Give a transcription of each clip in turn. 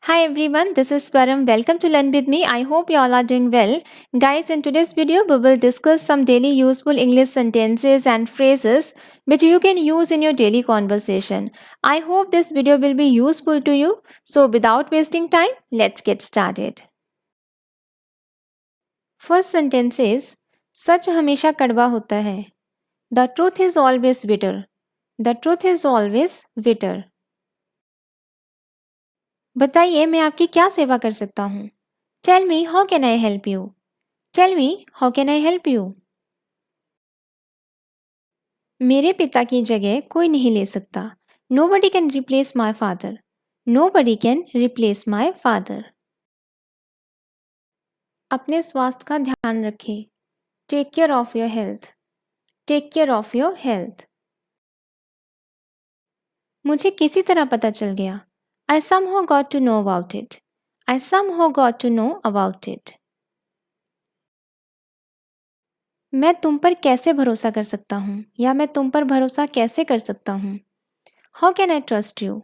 Hi everyone, this is Param. Welcome to Learn with me. I hope you all are doing well. Guys, in today's video, we will discuss some daily useful English sentences and phrases which you can use in your daily conversation. I hope this video will be useful to you. So, without wasting time, let's get started. First sentence is सच हमेशा कड़वा होता है. The truth is always bitter. The truth is always bitter. बताइए मैं आपकी क्या सेवा कर सकता हूँ. Tell me how can I help you? Tell me how can I help you? मेरे पिता की जगह कोई नहीं ले सकता. Nobody can replace my father. Nobody can replace my father. अपने स्वास्थ्य का ध्यान रखें. Take care of your health. Take care of your health. मुझे किसी तरह पता चल गया. I somehow got to know about it. I somehow got to know about it. मैं तुम पर कैसे भरोसा कर सकता हूँ या मैं तुम पर भरोसा कैसे कर सकता हूँ. How can I trust you?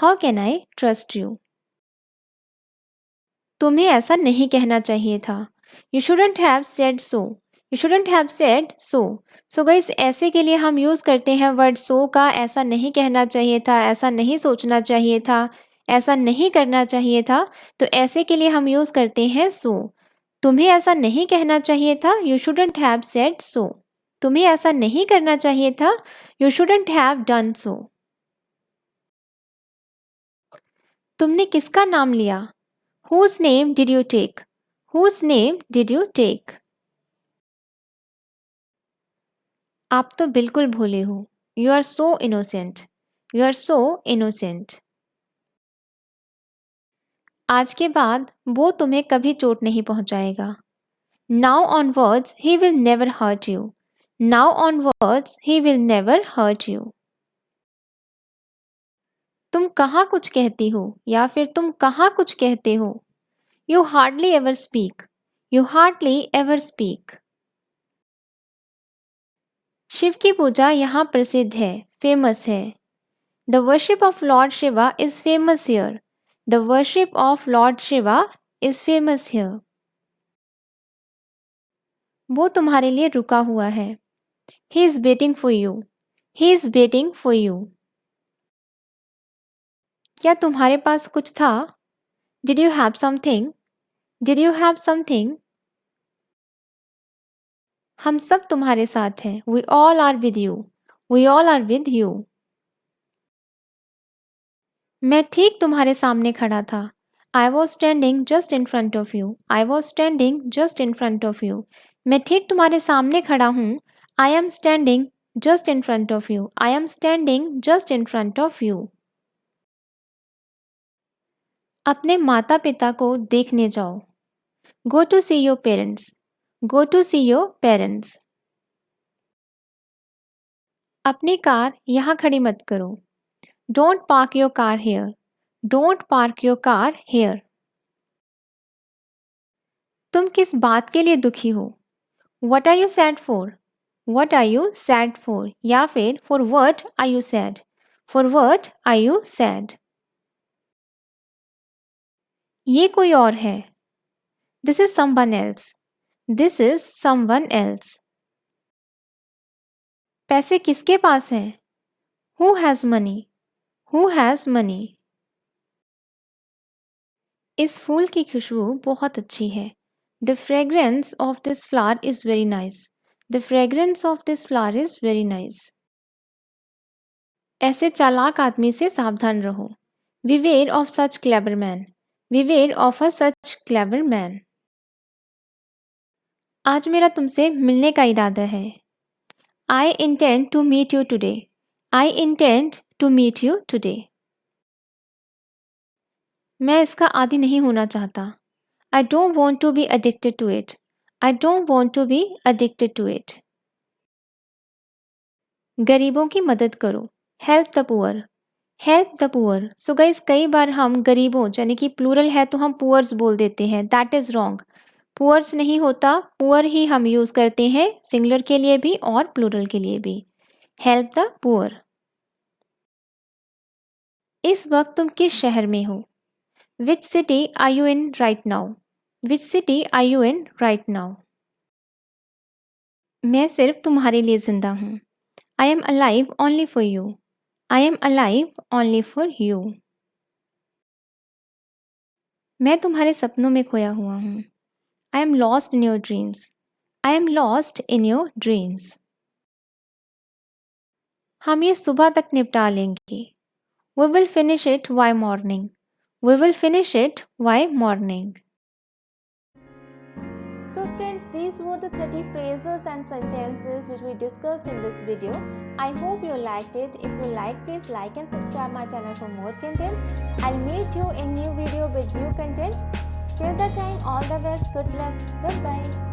How can I trust you? तुम्हें ऐसा नहीं कहना चाहिए था. You shouldn't have said so. You shouldn't have said so. So guys, ऐसे के लिए हम यूज़ करते हैं वर्ड so का. ऐसा नहीं कहना चाहिए था, ऐसा नहीं सोचना चाहिए था, ऐसा नहीं करना चाहिए था. तो ऐसे के लिए हम यूज़ करते हैं so. तुम्हें ऐसा नहीं कहना चाहिए था. You shouldn't have said so. तुम्हें ऐसा नहीं करना चाहिए था. You shouldn't have done so. तुमने किसका नाम लिया? Whose name did you take? Whose name did you take? आप तो बिल्कुल भोले हो. You are so innocent. You are so innocent. आज के बाद वो तुम्हें कभी चोट नहीं पहुंचाएगा. Now onwards he will never hurt you. Now onwards he will never hurt you. तुम कहाँ कुछ कहती हो या फिर तुम कहाँ कुछ कहते हो. You hardly ever speak. You hardly ever speak. Shiv की पूजा यहाँ प्रसिद्ध है, फेमस है. The worship of Lord Shiva is famous here. The worship of Lord Shiva is famous here. वो तुम्हारे लिए रुका हुआ है. He is waiting for you. He is waiting for you. क्या तुम्हारे पास कुछ था? Did you have something? Did you have something? हम सब तुम्हारे साथ हैं. We all are with you. We all are with you. मैं ठीक तुम्हारे सामने खड़ा था. I was standing just in front of you. I was standing just in front of you. मैं ठीक तुम्हारे सामने खड़ा हूँ. I am standing just in front of you. I am standing just in front of you. अपने माता पिता को देखने जाओ. Go to see your parents. Go to see your parents. अपनी कार यहाँ खड़ी मत करो. Don't park your car here. Don't park your car here. तुम किस बात के लिए दुखी हो? What are you sad for? What are you sad for? या फिर for what are you sad? For what are you sad? ये कोई और है. This is someone else. This is someone else. पैसे किसके पास हैं? Who has money? Who has money? इस फूल की खुशबू बहुत अच्छी है. The fragrance of this flower is very nice. The fragrance of this flower is very nice. ऐसे चालाक आदमी से सावधान रहो. Beware of such clever man. Beware of a such clever man. आज मेरा तुमसे मिलने का इरादा है. I intend to meet you today. I intend to meet you today. मैं इसका आदी नहीं होना चाहता. I don't want to be addicted to it. I don't want to be addicted to it. गरीबों की मदद करो. Help the poor. Help the poor. So guys, कई बार हम गरीबों यानी कि प्लूरल है तो हम पुअर्स बोल देते हैं. That is wrong. पुअर्स नहीं होता, पुअर ही हम यूज़ करते हैं सिंगुलर के लिए भी और प्लूरल के लिए भी. Help the poor. इस वक्त तुम किस शहर में हो? Which city are you in right now? Which city are you in right now? मैं सिर्फ तुम्हारे लिए जिंदा हूँ. I am alive only for you. I am alive only for you. मैं तुम्हारे सपनों में खोया हुआ हूँ. I am lost in your dreams. I am lost in your dreams. हम ये सुबह तक निपटा लेंगे. We will finish it by morning. We will finish it by morning. So friends, these were the 30 phrases and sentences which we discussed in this video. I hope you liked it. If you like, please like and subscribe my channel for more content. I'll meet you in new video with new content. Till that time, all the best. Good luck. Bye bye.